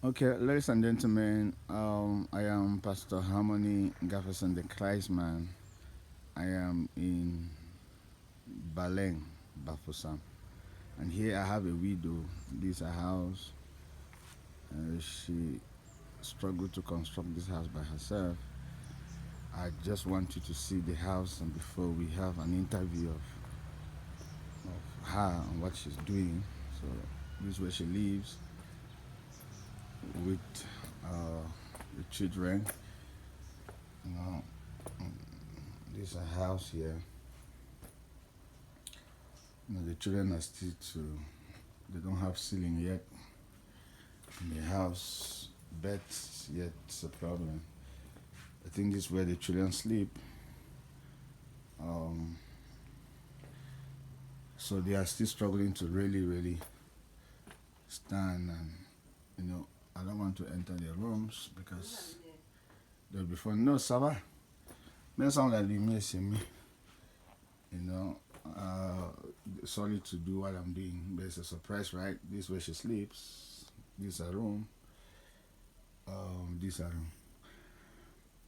Okay, ladies and gentlemen, I am Pastor Harmony Gafferson the Christman. I am in Baleng, Bafusam. And here I have a widow. This is a house. She struggled to construct this house by herself. I just want you to see the house, and before we have an interview of her and what she's doing. So this is where she lives with the children. You know, this is a house here. The children are still they don't have ceiling yet in the house. Beds yet it's a problem. I think this is where the children sleep. So they are still struggling to really stand, and I don't want to enter their rooms because they'll be fun. No, ça va. Mais sans la lumière, c'est mieux. Sorry to do what I'm doing, but it's a surprise, right? This is where she sleeps. This is her room. This is her room.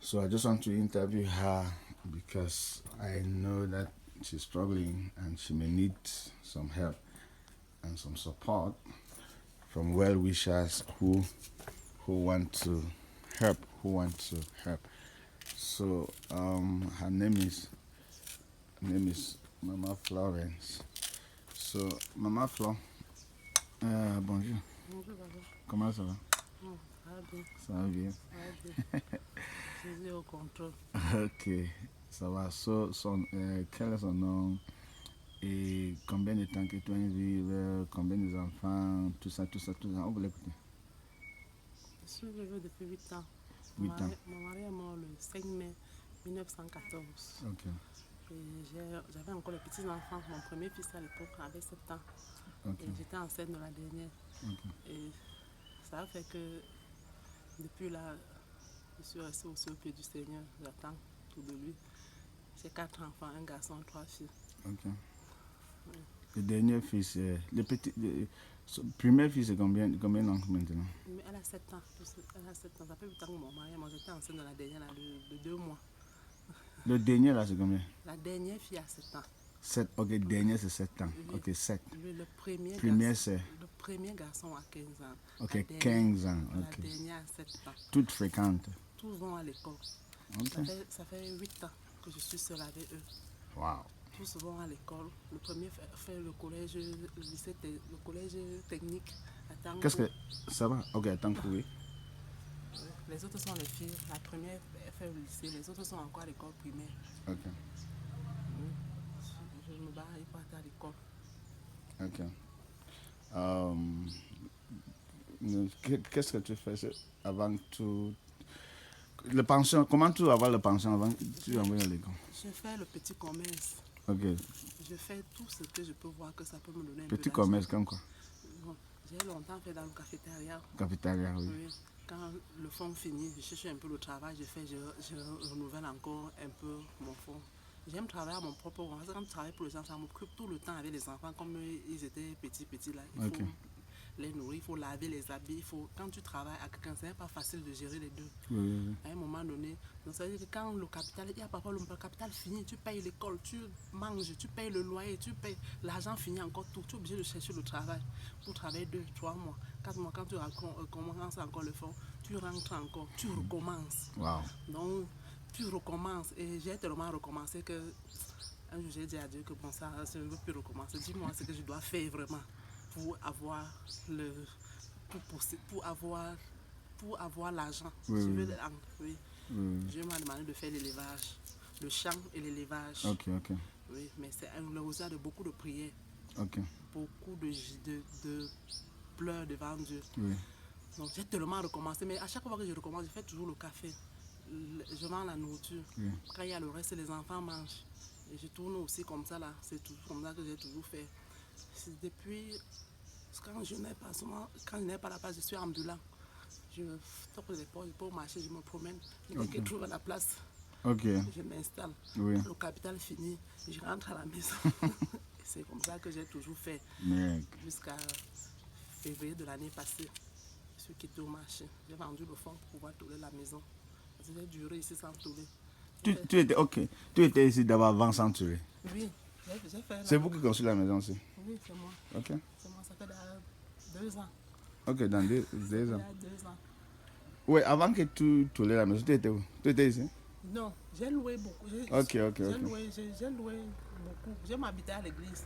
So I just want to interview her because I know that she's struggling and she may need some help and some support from well-wishers who want to help, So her name is Mama Florence. So Mama Flo, bonjour. Bonjour, papa. Comment ça va? Ça va bien. Ça va bien. Jésus est au contrôle. Ok, ça va. Quel est son nom? Et combien de temps que tu viens vivre? Combien d'enfants? Tout ça. On veut l'écouter. Je suis vivre depuis 8 ans. 8 ans. Mon mari est mort le 5 mai 1914. Ok. J'avais encore les petits-enfants. Mon premier fils à l'époque avait 7 ans. Ok. Et j'étais enceinte de la dernière. Ok. Et ça a fait que depuis là, je suis restée aussi au pied du Seigneur. J'attends tout de lui. J'ai 4 enfants, un garçon, 3 filles. Ok. Le dernier fils, le premier fils, c'est combien d'ans maintenant? Mais elle a 7 ans. Elle a 7 ans. Ça fait 8 ans que mon mari est mort. J'étais enceinte de la dernière là, de 2 mois. Le dernier là, c'est combien? La dernière fille a 7 ans. 7, ok, dernier c'est 7 ans. Oui. Ok, 7. Le premier garçon a 15 ans. Ok, 15 ans. La Ok. dernière a 7 ans. Toutes fréquentes. Tous vont à l'école. Ok. Ça fait 8 ans que je suis seule avec eux. Wow. Tous vont à l'école. Le premier fait le collège, le collège technique à Tango. Qu'est-ce que ça va? Ok, attends, oui. Les autres sont les filles. La première fait le lycée. Les autres sont encore à l'école primaire. Ok. Je me bats, ils partent à l'école. Ok. Qu'est-ce que tu fais avant tout? Le pension, comment tu vas avoir le pension avant que tu envoies à l'école? Je fais le petit commerce. Ok. Je fais tout ce que je peux voir que ça peut me donner un Petit peu d'argent. commerce comme quoi? Bon, j'ai longtemps fait dans le cafétéria. Cafétéria, oui. Oui. Quand le fonds finit, je cherche un peu le travail, je renouvelle encore un peu mon fonds. J'aime travailler à mon propre compte. Quand je travaille pour les gens, ça m'occupe tout le temps avec les enfants. Comme ils étaient petits là, il faut les nourrir, il faut laver les habits. Quand tu travailles à quelqu'un, ce n'est pas facile de gérer les deux. Oui. À un moment donné, donc ça veut dire que quand le capital, il y a parfois le capital finit, tu payes l'école, tu manges, tu payes le loyer, tu payes l'argent finit encore tout. Tu es obligé de chercher le travail pour travailler 2, 3 mois, 4 mois. Quand tu commences encore le fonds, tu rentres encore, tu recommences. Wow. Donc, tu recommences. Et j'ai tellement recommencé que un jour j'ai dit à Dieu que bon, ça, je ne veux plus recommencer. Dis-moi ce que je dois faire vraiment pour avoir pour avoir l'argent. Oui. Dieu m'a demandé de faire l'élevage, le champ et l'élevage. Ok. Oui, mais c'est un résultat de beaucoup de prières. Ok. Beaucoup de pleurs devant Dieu. Oui. Donc j'ai tellement recommencé, mais à chaque fois que je recommence, je fais toujours le café. Je vends la nourriture. Oui. Quand il y a le reste, les enfants mangent. Et je tourne aussi comme ça là. C'est toujours comme ça que j'ai toujours fait. C'est depuis quand je n'ai pas la place, je suis ambulant. Je toque les portes, je peux marcher, je me promène. Dès que je trouve la place, je m'installe. Oui. Le capital fini, je rentre à la maison. C'est comme ça que j'ai toujours fait. Mais... Jusqu'à février de l'année passée. Je suis quittée au marché. J'ai vendu le fond pour pouvoir tourner la maison. Parce que j'ai duré ici sans tourner. Tu étais ici d'abord avant Century. Oui, j'ai fait. C'est vous qui construisez la maison aussi? Oui, c'est moi. Ok. C'est moi, ça fait 2 ans. Ok, dans 2 ans. Il y a 2 ans. Oui, avant que tu tournes la maison, tu étais où? Tu étais ici? Non, j'ai loué beaucoup. Ok. J'ai loué beaucoup. J'ai m'habité à l'église.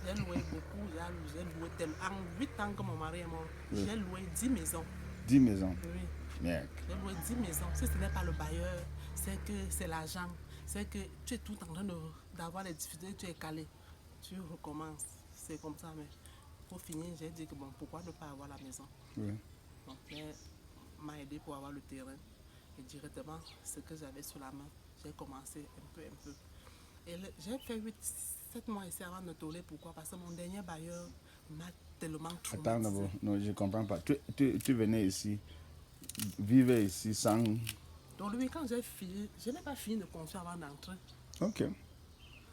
J'ai loué beaucoup. J'ai loué tellement. En 8 ans que mon mari est mort, j'ai loué 10 maisons. 10 maisons? Oui. Merde. J'ai loué 10 maisons. Si ce n'est pas le bailleur, c'est que c'est l'agent. C'est que tu es tout en train d'avoir les difficultés, tu es calé. Tu recommences. C'est comme ça, mais pour finir, j'ai dit que bon, pourquoi ne pas avoir la maison? Oui. Donc, elle m'a aidé pour avoir le terrain. Et directement, ce que j'avais sur la main, j'ai commencé un peu. Et j'ai fait 7 mois ici avant de tourner. Pourquoi? Parce que mon dernier bailleur m'a tellement traumatisé. Attends d'abord, non, je ne comprends pas. Tu venais ici, vivais ici sans... Donc lui, quand j'ai fini, je n'ai pas fini de construire avant d'entrer. Ok.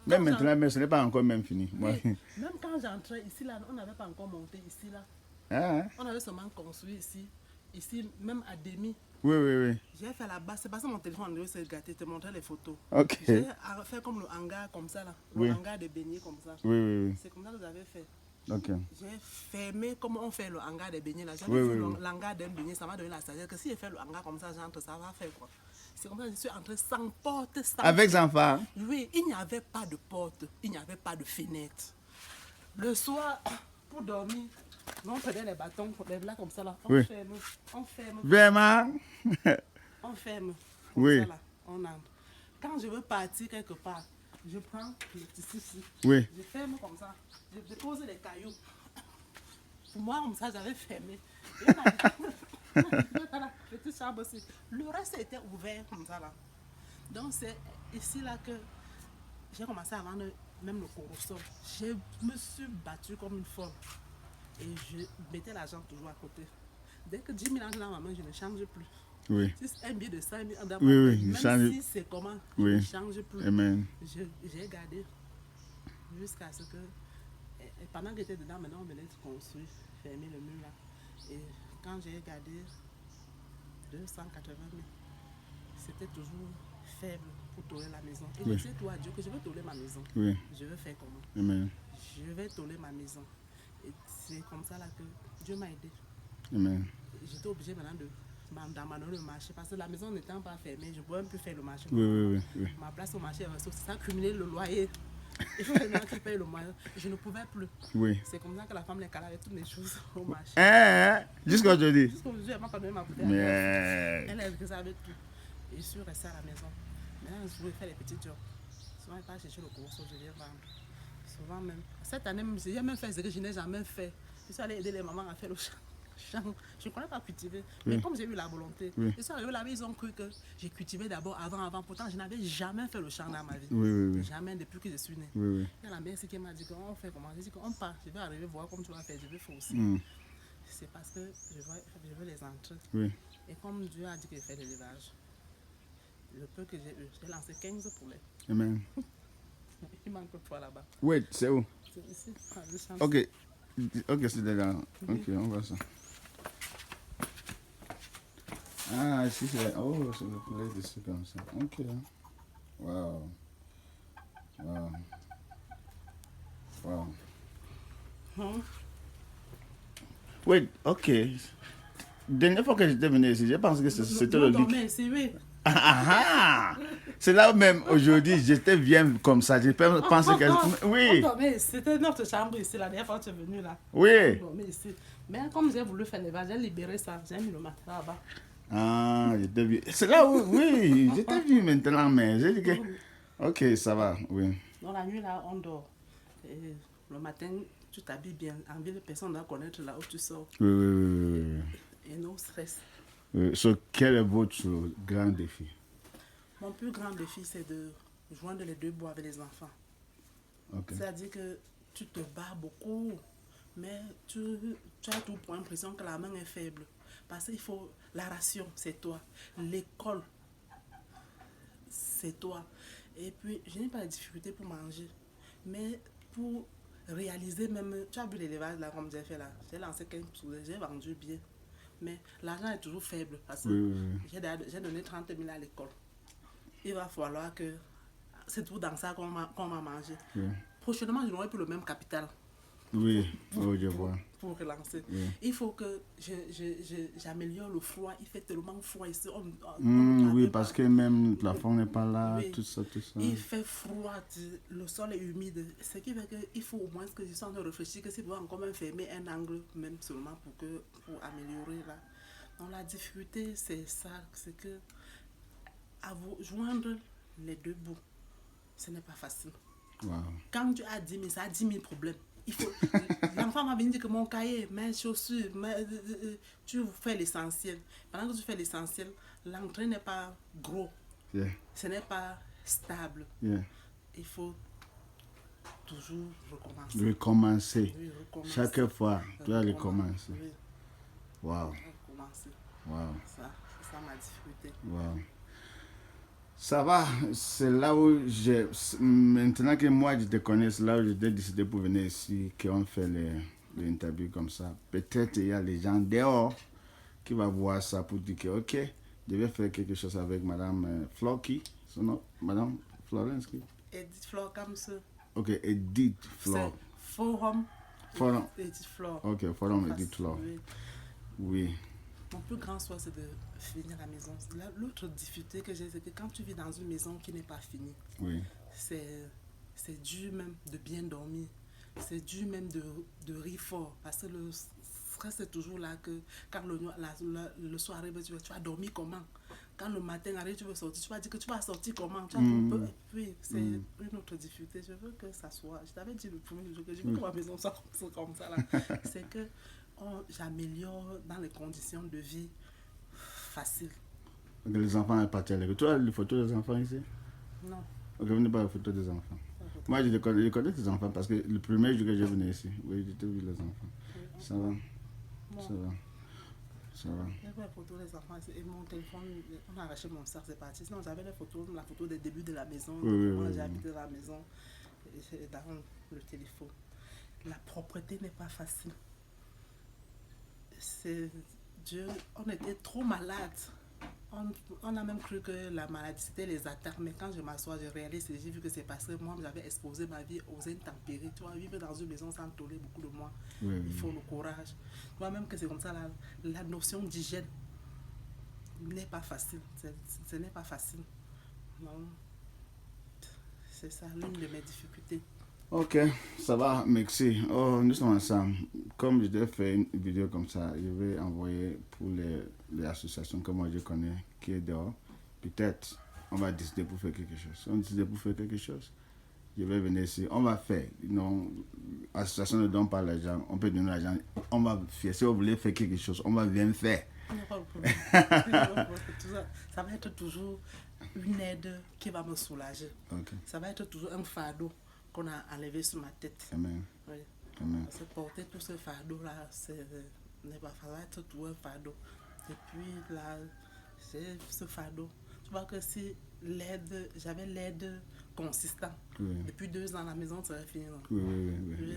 Même maintenant, mais ce n'est pas encore même fini. Oui, même quand j'entrais ici, là, on n'avait pas encore monté ici, là. Ah, On avait seulement construit ici. Ici, même à demi. oui. J'ai fait là-bas, c'est parce que mon téléphone s'est gâté, te montrer les photos. Ok. J'ai fait comme le hangar comme ça là, le Oui. hangar de beignets comme ça. Oui. C'est comme ça que j'avais fait. Ok. J'ai fermé comme on fait le hangar des beignets là. J'avais Oui, vu oui. l'hangar d'un beignet, ça m'a donné la sagesse que si je fais le hangar comme ça, j'entre, ça va faire quoi. C'est comme ça que je suis entrée sans porte, sans... Avec enfants? Oui, il n'y avait pas de porte, il n'y avait pas de fenêtre. Le soir, pour dormir, on prenait les bâtons, les là comme ça là, on Oui. ferme. Vraiment? On ferme. Comme Oui. ça, là, on entre. Quand je veux partir quelque part, je prends le tissu ici. Oui. Je ferme comme ça. Je pose les cailloux. Pour moi, comme ça, j'avais fermé. Et on a la petite chambre aussi. Le reste était ouvert comme ça là. Donc c'est ici là que j'ai commencé à vendre même le corosso. Je me suis battue comme une folle. Et je mettais l'argent toujours à côté. Dès que 10 000 entre dans ma main, je ne change plus. Oui. Si c'est un billet de 5 000 dans ma Oui, main, même change... si c'est comment, je Oui. ne change plus. Amen. J'ai gardé jusqu'à ce que, et pendant que j'étais dedans, maintenant on venait de construire, fermer le mur là. Et quand j'ai gardé 280 000, c'était toujours faible pour tourner la maison. Et Oui. je disais toi à Dieu que je veux tourner ma maison. Oui. Je veux faire comment? Amen. Je vais tourner ma maison. Et c'est comme ça là que Dieu m'a aidé. Amen. J'étais obligée maintenant d'abandonner le marché parce que la maison n'étant pas fermée, je ne pouvais même plus faire le marché. Oui. Ma place au marché, c'est ça, cumuler le loyer. Il faut maintenant qu'il paye le loyer. Je ne pouvais plus. Oui. C'est comme ça que la femme les calait avec toutes les choses au marché. Jusqu'aujourd'hui. Jusqu'aujourd'hui, elle m'a pas donné ma bouteille. Mais... Elle est grisée avec tout. Et je suis restée à la maison. Maintenant, je voulais faire les petits jobs. Souvent, je pas chercher le gros, je viens vendre. Souvent même. Cette année, j'ai même fait ce que je n'ai jamais fait. Je suis allée aider les mamans à faire le champ. Je ne connais pas cultiver, mais comme j'ai eu la volonté, ils sont arrivés là-bas, ils ont cru que j'ai cultivé d'abord avant. Pourtant, je n'avais jamais fait le champ dans ma vie. Oui. Jamais depuis que je suis née. Oui. Il y a la mère qui m'a dit qu'on fait comment. J'ai dit qu'on part, je vais arriver voir comme tu vas faire, je vais faire aussi. C'est parce que je veux les entrer. Oui. Et comme Dieu a dit qu'il fait de l'élevage, le peu que j'ai eu, j'ai lancé 15 poulets. Amen. Il manque 3 là-bas. Wait, c'est où? C'est ici, le champ. Ok, c'est là. Ok, on voit ça. Ah, ici c'est... Oh, c'est le poulet ici comme ça. Ok. Wow. Wait, ok. Dernière fois que j'étais venu ici, j'ai pensé que c'était le lit. Ici, oui. C'est là même aujourd'hui, j'étais bien comme ça. J'ai pensé que... Oui. C'était notre chambre ici, la dernière fois que tu es venu là. Oui. Ici. Mais comme j'ai voulu faire l'élevage, j'ai libéré ça, j'ai mis le matelas là-bas. Ah, j'étais vu. C'est là où, oui, j'étais vu maintenant, mais j'ai dit que... Ok, ça va, oui. Dans la nuit là, on dort. Et le matin, tu t'habilles bien. En ville, personne ne doit connaître là où tu sors. Oui. Et no stress. Quel est votre grand défi? Mon plus grand défi, c'est de joindre les deux bouts avec les enfants. Okay. C'est-à-dire que tu te bats beaucoup, mais tu as tout pour l'impression que la main est faible. Parce qu'il faut... La ration, c'est toi. L'école, c'est toi. Et puis, je n'ai pas de difficulté pour manger. Mais pour réaliser même... Tu as vu l'élevage là, comme j'ai fait là. J'ai lancé 15 poulets, j'ai vendu bien. Mais l'argent est toujours faible parce que Oui, oui, j'ai donné 30 000 à l'école. Il va falloir que c'est tout dans ça qu'on va manger. oui. Prochainement, je n'aurai plus le même capital Oui, oui, je vois. pour relancer. Oui. Il faut que j'améliore le froid. Il fait tellement froid ici. Ne Oui, travaille parce pas. que même le plafond n'est pas là, Oui. tout ça, tout ça. Il fait froid, le sol est humide. Ce qui fait qu'il faut au moins que je sois en train de réfléchir que c'est pour encore même fermer un angle, même seulement pour améliorer là. Donc la difficulté, c'est ça, c'est que à vous joindre les deux bouts, ce n'est pas facile. Wow. Quand tu as 10 000, ça a 10 000 problèmes. L'enfant va venir dire que mon cahier, mes chaussures, tu fais l'essentiel. Pendant que tu fais l'essentiel, l'entrée n'est pas gros. Yeah. Ce n'est pas stable. Yeah. Il faut toujours recommencer. Recommencer. Oui, recommencer. Chaque fois, tu dois recommencer. Oui, Wow. recommencer. Wow. C'est ça ma difficulté. Wow. Ça va, c'est là où j'ai. Maintenant que moi je te connais, c'est là où j'ai décidé pour venir ici, qu'on fait les interviews comme ça. Peut-être il y a les gens dehors qui vont voir ça pour dire que, ok, je vais faire quelque chose avec Madame Floki, son nom, Madame Florence. Edith Flore comme ça. Ok, Edith Flore. C'est Forum. Forum. Edith Flore. Ok, Forum Edith Flore. Oui. Oui. Mon plus grand souhait, c'est de finir la maison. L'autre difficulté que j'ai, c'est que quand tu vis dans une maison qui n'est pas finie, Oui. c'est dur même de bien dormir. C'est dur même de rire fort. Parce que le stress est toujours là. Que quand le soir arrive, tu vas dormir comment? Quand le matin arrive, tu veux sortir, tu vas dire que tu vas sortir comment? Tu vas oui, c'est une autre difficulté. Je veux que ça soit. Je t'avais dit le premier jour que je veux que ma maison soit comme ça. C'est que j'améliore dans les conditions de vie faciles. Ok, les enfants sont partis à l'école. Tu as les photos des enfants ici? Non. Ok, vous n'avez pas les photos des enfants. Moi, je connais tes enfants parce que le premier jour que je venais ici, oui, j'ai vu les enfants. Ça va? Bon. Ça va? Ça va? J'ai vu les photos des enfants et mon téléphone, on a arraché mon sac, c'est parti. Sinon, j'avais la photo des débuts de la maison, comment j'ai habité dans la maison, et dans le téléphone. La propreté n'est pas facile. Dieu, on était trop malades. On a même cru que la maladie c'était les attaques, mais quand je m'assois, je réalise, j'ai vu que c'est parce que moi j'avais exposé ma vie aux intempéries. Tu vois, vivre dans une maison sans tolérer beaucoup de moi, il faut le courage. Tu vois, même que c'est comme ça, la notion d'hygiène n'est pas facile. Ce n'est pas facile. Non. C'est ça l'une de mes difficultés. Ok, ça va, merci. Oh, nous sommes ensemble. Comme je t'ai fait une vidéo comme ça, je vais envoyer pour les associations que moi je connais qui est dehors. Peut-être on va décider pour faire quelque chose. Si on décide pour faire quelque chose, je vais venir ici. On va faire. Non, l'association ne donne pas l'argent. On peut donner l'argent. On va faire. Si vous voulez faire quelque chose, on va bien faire. Il n'y a pas de problème. Ça va être toujours une aide qui va me soulager. Okay. Ça va être toujours un fardeau qu'on a enlevé sur ma tête. Amen. Oui. Amen. Parce que porter tout ce fardeau-là, ça va être tout un fardeau. Et puis là, j'ai ce fardeau. Tu vois que si j'avais l'aide consistante, depuis 2 ans, la maison serait finie. Oui.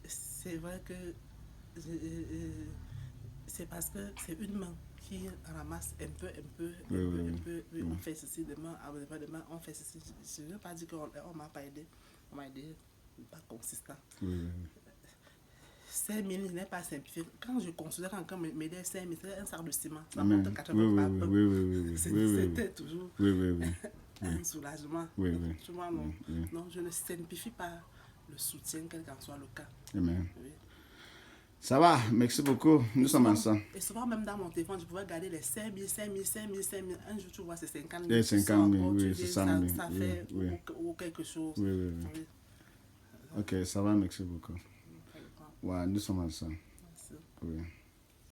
C'est vrai que c'est parce que c'est une main qui ramasse un peu. On fait ceci demain, on fait ceci. Je ne veux pas dire qu'on m'a pas aidé. On m'a aidé, pas consistant. 5 000 n'est pas simplifié. Quand je considère encore m'aider 5 000, c'est un sac de ciment. Ça monte 80 pas peu. C'était toujours un soulagement. Tu vois, non. Non, je ne simplifie pas le soutien, quel qu'en soit le cas. Amen. Oui. Ça va, merci beaucoup. Nous sommes ensemble. Et souvent, même dans mon téléphone, je pouvais garder les 5 000. Un jour, tu vois, c'est 50 000. 50 000, oui, c'est ça. Ça fait ou quelque chose. Oui. Ok, ça va, merci beaucoup. Ouais, nous sommes ensemble. Merci. Oui.